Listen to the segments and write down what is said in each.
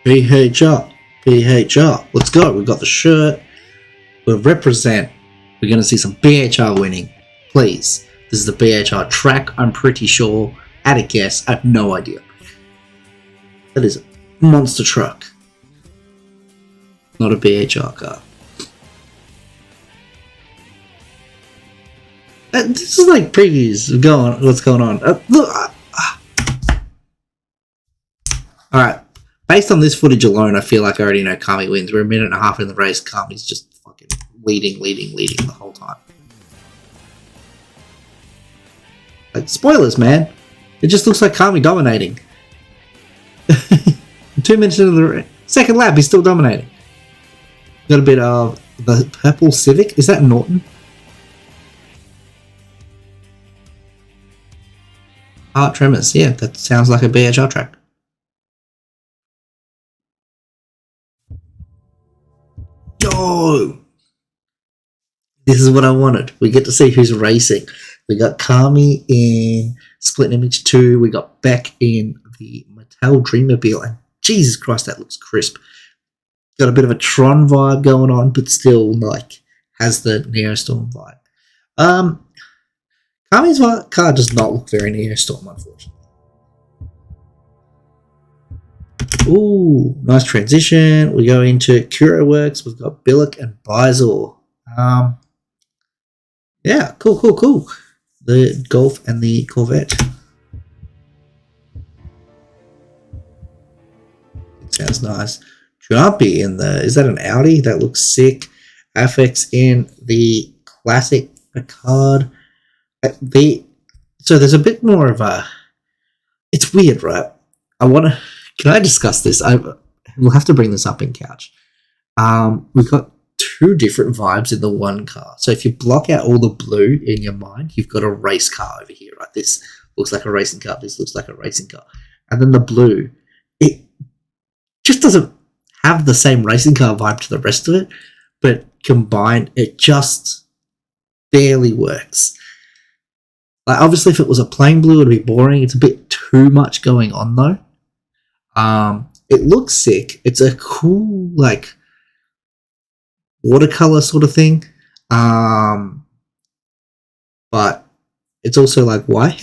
PHR, PHR. Let's go. We've got the shirt. We'll represent. We're going to see some BHR winning. Please. This is the BHR track, I'm pretty sure. At a guess, I have no idea. That is a monster truck. Not a BHR car. This is like previews of what's going on. Alright. Based on this footage alone, I feel like I already know Kami wins. We're a minute and a half in the race. Kami's just fucking leading the whole time. Like, spoilers, man. It just looks like Kami dominating. 2 minutes into the second lap, he's still dominating. Got a bit of the purple Civic. Is that Norton? Heart Tremors. Yeah, that sounds like a BHR track. Yo! This is what I wanted. We get to see who's racing. We got Kami in Split Image 2. We got Beck in the Mattel Dreamobile. And Jesus Christ, that looks crisp. Got a bit of a Tron vibe going on, but still like has the Neostorm vibe. Kami's car does not look very Neostorm, unfortunately. Ooh, nice transition. We go into Kuro Works. We've got Billick and Bizor. Yeah, cool. The Golf and the Corvette. It sounds nice. Jumpy in the... Is that an Audi? That looks sick. Affix in the classic Picard. So there's a bit more of a... It's weird, right? Can I discuss this? We'll have to bring this up in Couch. We've got two different vibes in the one car. So if you block out all the blue in your mind, you've got a race car over here, right? This looks like a racing car. This looks like a racing car. And then the blue, it just doesn't have the same racing car vibe to the rest of it, but combined, it just barely works. Like, obviously, if it was a plain blue, it would be boring. It's a bit too much going on, though. It looks sick. It's a cool, like, watercolor sort of thing. But it's also like, why?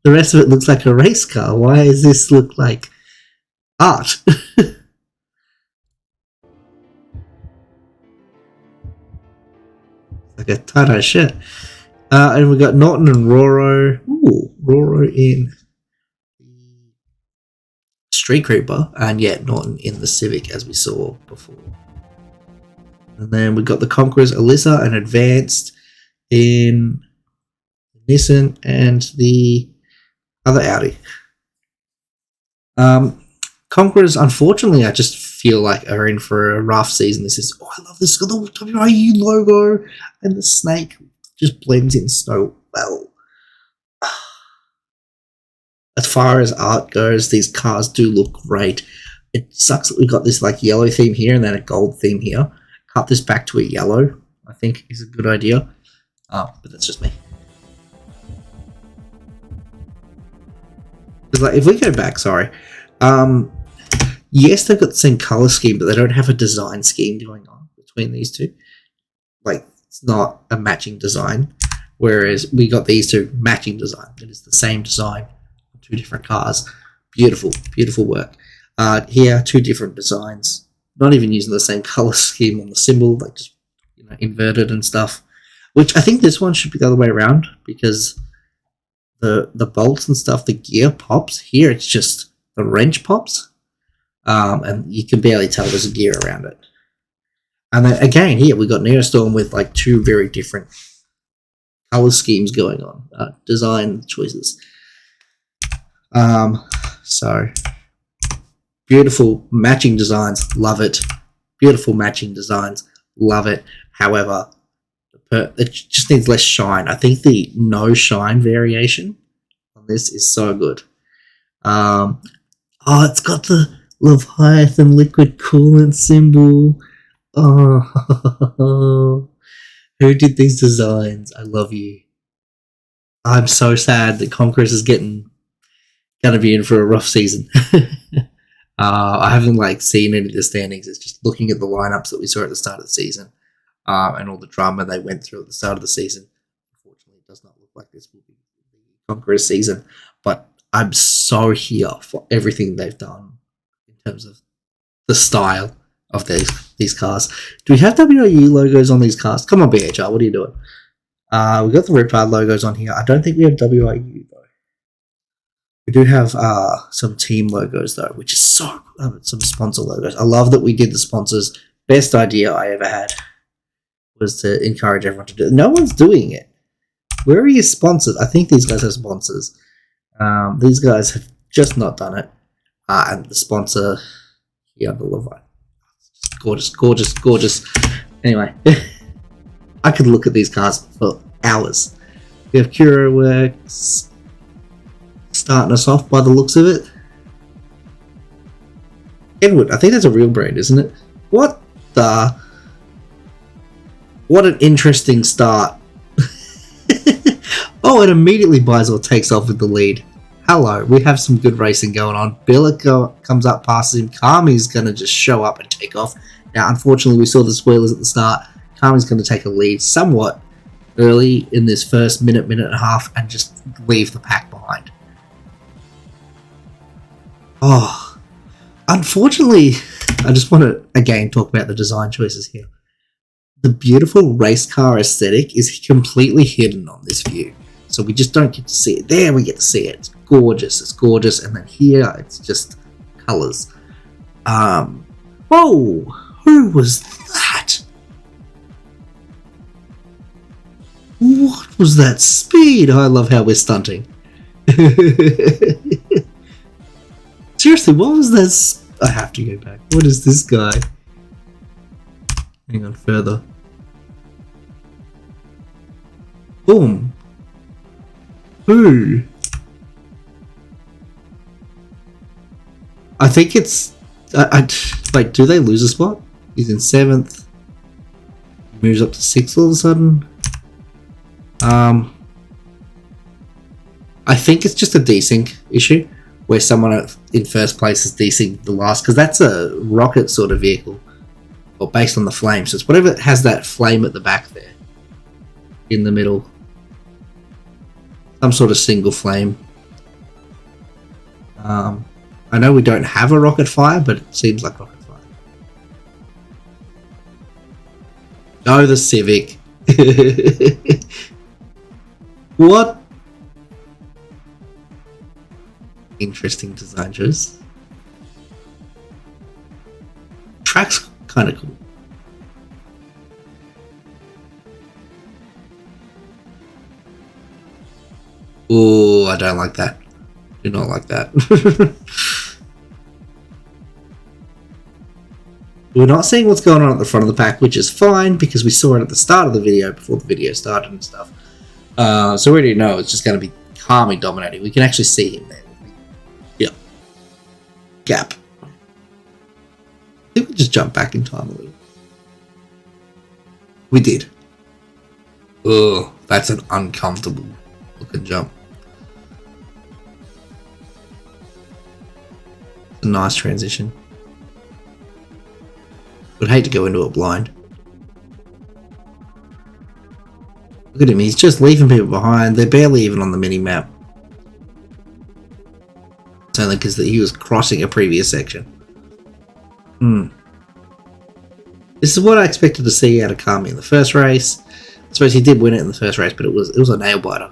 The rest of it looks like a race car. Why does this look like art? Like a tie-dye shirt. And we got Norton and Roro. Ooh, Roro in the Street Creeper, and yet Norton in the Civic, as we saw before. And then we got the Conquerors, Alyssa, and Advanced in Nissan and the other Audi. Conquerors, unfortunately, I just feel like are in for a rough season. This is, I love this. The WRU logo and the snake just blends in so well. As far as art goes, these cars do look great. It sucks that we got this like yellow theme here and then a gold theme here. Cut this back to a yellow, I think, is a good idea. But that's just me. Because like, if we go back, yes, they've got the same color scheme, but they don't have a design scheme going on between these two. Like, it's not a matching design, whereas we got these two matching design. It is the same design on two different cars. Beautiful work. Here, two different designs. Not even using the same color scheme on the symbol, like just inverted and stuff. Which I think this one should be the other way around, because the bolts and stuff, the gear pops. Here it's just the wrench pops, and you can barely tell there's a gear around it. And then again, here we got Neostorm with like two very different color schemes going on, design choices. So beautiful matching designs, love it. Beautiful matching designs, love it. However, it just needs less shine. I think the no shine variation on this is so good. It's got the Leviathan liquid coolant symbol. Oh, who did these designs? I love you. I'm so sad that Conquerors is gonna be in for a rough season. I haven't like seen any of the standings. It's just looking at the lineups that we saw at the start of the season, and all the drama they went through at the start of the season. Unfortunately, it does not look like this will be the Conqueror season, but I'm so here for everything they've done in terms of the style of these cars. Do we have WRU logos on these cars? Come on, BHR, what are you doing? We got the Riptide logos on here. I don't think we have WRU though. We do have some team logos though, which is so some sponsor logos. I love that we did the sponsors. Best idea I ever had was to encourage everyone to do it. No one's doing it. Where are your sponsors? I think these guys have sponsors. These guys have just not done it. And the sponsor here, the Levi. Gorgeous, gorgeous, gorgeous. Anyway, I could look at these cars for hours. We have Curo Works starting us off by the looks of it. Edward, I think that's a real brand, isn't it? What an interesting start. Oh, and immediately Bizor takes off with the lead. Hello, we have some good racing going on. Billick comes up, passes him. Kami's going to just show up and take off. Now, unfortunately, we saw the spoilers at the start. Kami's going to take a lead somewhat early in this first minute and a half and just leave the pack behind. Oh, unfortunately, I just want to, again, talk about the design choices here. The beautiful race car aesthetic is completely hidden on this view. So we just don't get to see it. There we get to see it. It's gorgeous. It's gorgeous. And then here, it's just colours. Whoa! Who was that? What was that speed? I love how we're stunting. Seriously, what was that? I have to go back. What is this guy? Hang on, further. Boom. Who? I think it's... Wait, do they lose a spot? He's in 7th. Moves up to 6th all of a sudden. I think it's just a desync issue, where someone in first place is desync the last, because that's a rocket sort of vehicle, or based on the flame. So it's whatever has that flame at the back there, in the middle. Some sort of single flame. I know we don't have a rocket fire, but it seems like rocket fire. Oh, the Civic. What? Interesting design choice. Track's kind of cool. Oh, I don't like that. Do not like that. We're not seeing what's going on at the front of the pack, which is fine because we saw it at the start of the video before the video started and stuff. So we already know it's just going to be Kami dominating. We can actually see him there. Yep. Gap. I think we just jump back in time a little. We did. Ugh, that's an uncomfortable looking jump. A nice transition. Would hate to go into it blind. Look at him, he's just leaving people behind. They're barely even on the mini-map. It's only because he was crossing a previous section. This is what I expected to see out of Kami in the first race. I suppose he did win it in the first race, but it was a nail-biter.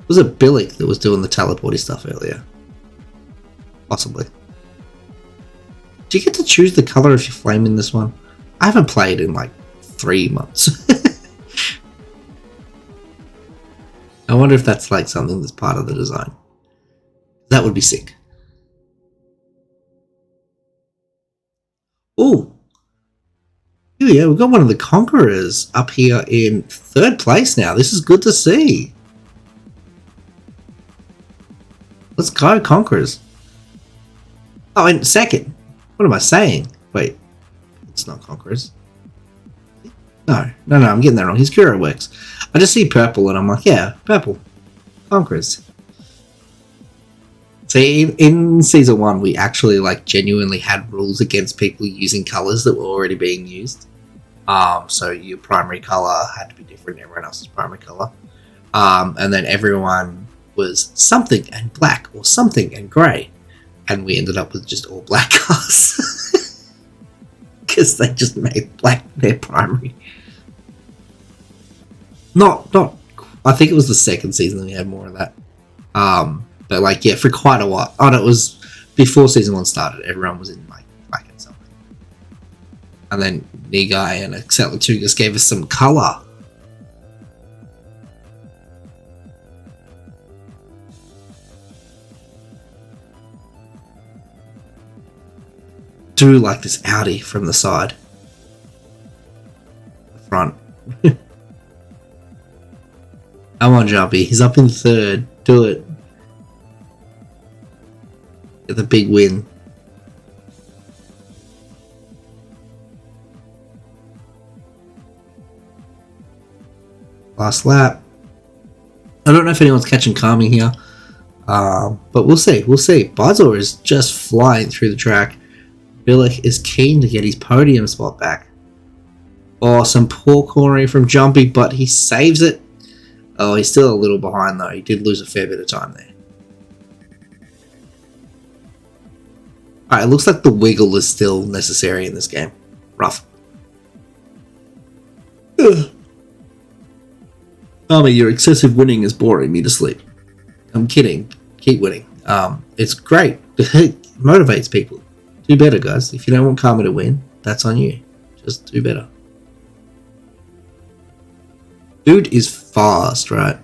Was it Billick that was doing the teleporty stuff earlier? Possibly. Do you get to choose the colour of your flame in this one? I haven't played in like 3 months. I wonder if that's like something that's part of the design. That would be sick. Oh, here we go. We've got one of the Conquerors up here in 3rd place now. This is good to see. Let's go, Conquerors. Oh, and 2nd. What am I saying? Wait, it's not Conquerors. No, I'm getting that wrong. His Curo Works. I just see purple and I'm like, yeah, purple. Conquerors. See, in season 1, we actually like genuinely had rules against people using colors that were already being used. So your primary color had to be different than everyone else's primary color. And then everyone was something and black or something and grey. And we ended up with just all black cars. Because they just made black their primary. Not, I think it was the second season that we had more of that. But like, yeah, for quite a while. Oh, no, it was before season 1 started. Everyone was in like black and something. And then Nigai and Acceleron just gave us some color. Do like this Audi from the side, the front. Come on, Jumpy. He's up in third. Do it. Get the big win. Last lap. I don't know if anyone's catching Kami here, but we'll see. We'll see. Bizor is just flying through the track. Billick is keen to get his podium spot back. Oh, some poor cornering from Jumpy, but he saves it. Oh, he's still a little behind though. He did lose a fair bit of time there. Alright, it looks like the wiggle is still necessary in this game. Rough. Tommy, your excessive winning is boring me to sleep. I'm kidding. Keep winning. It's great. It motivates people. Do better, guys. If you don't want Karma to win, that's on you. Just do better. Dude is fast, right?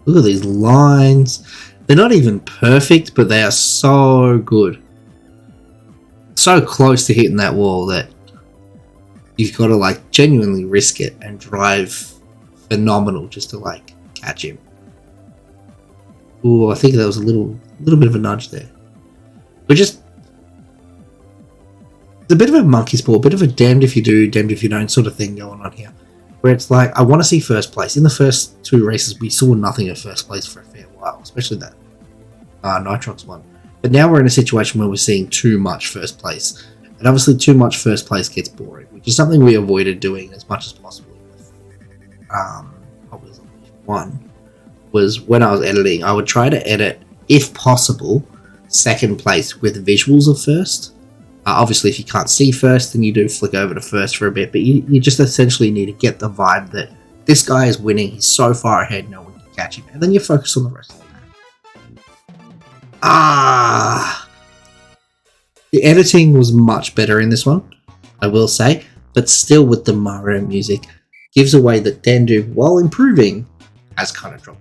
Look at these lines. They're not even perfect, but they are so good. So close to hitting that wall that you've got to like genuinely risk it and drive phenomenal just to like catch him. Ooh, I think that was a little bit of a nudge there. But just it's a bit of a monkey sport, a bit of a damned if you do, damned if you don't sort of thing going on here. Where it's like, I want to see first place. In the first 2 races, we saw nothing of first place for a fair while, especially that Nitrox one. But now we're in a situation where we're seeing too much first place. And obviously too much first place gets boring, which is something we avoided doing as much as possible with probably one. Was when I was editing, I would try to edit, if possible, second place with visuals of first. Obviously, if you can't see first, then you do flick over to first for a bit, but you just essentially need to get the vibe that this guy is winning, he's so far ahead, no one can catch him, and then you focus on the rest of the map. The editing was much better in this one, I will say, but still with the Mario music, gives away that Dandu, while improving, has kind of dropped.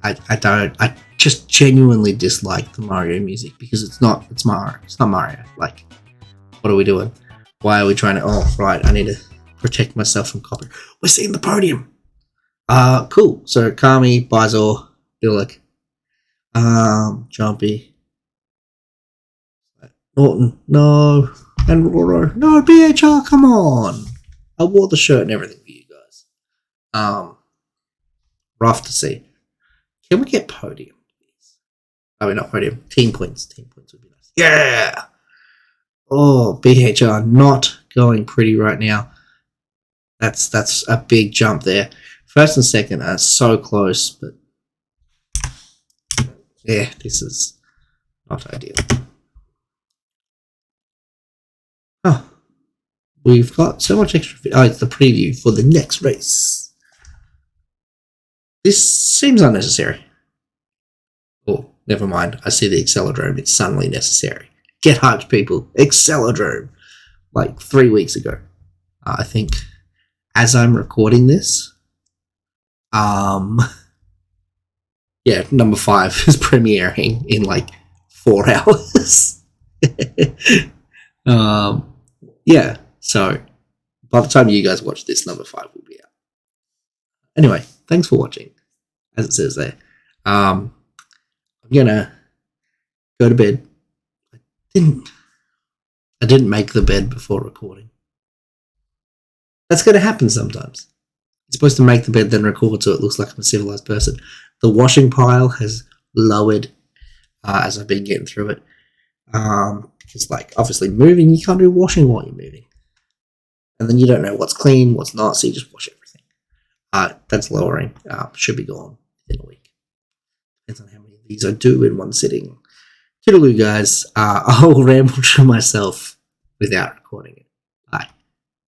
I just genuinely dislike the Mario music because it's not Mario. Like, what are we doing? Why are we trying to, oh, right, I need to protect myself from copy. We're seeing the podium. Cool. So, Kami, Bizor, Billick, Jumpy, Norton, no, and Roro, no, BHR, come on. I wore the shirt and everything for you guys. Rough to see. Can we get podium, please? I mean, not podium. Team points. Team points would be nice. Yeah! Oh, BHR not going pretty right now. That's a big jump there. First and second are so close, but yeah, this is not ideal. Oh, we've got so much extra. Oh, it's the preview for the next race. This seems unnecessary. Oh, never mind. I see the Acceleron. It's suddenly necessary. Get hyped, people. Acceleron. Like 3 weeks ago. I think as I'm recording this, yeah, number 5 is premiering in like 4 hours. Yeah, so by the time you guys watch this, number 5 will be out. Anyway, thanks for watching, as it says there. I'm gonna go to bed. I didn't make the bed before recording. That's gonna happen sometimes. supposed to make the bed, then record so it looks like I'm a civilized person. The washing pile has lowered as I've been getting through it. Because, like, obviously moving, you can't do washing while you're moving. And then you don't know what's clean, what's not, so you just wash everything. That's lowering. Should be gone in a week. Depends on how many of these I do in one sitting. Toodaloo, guys. I'll ramble to myself without recording it.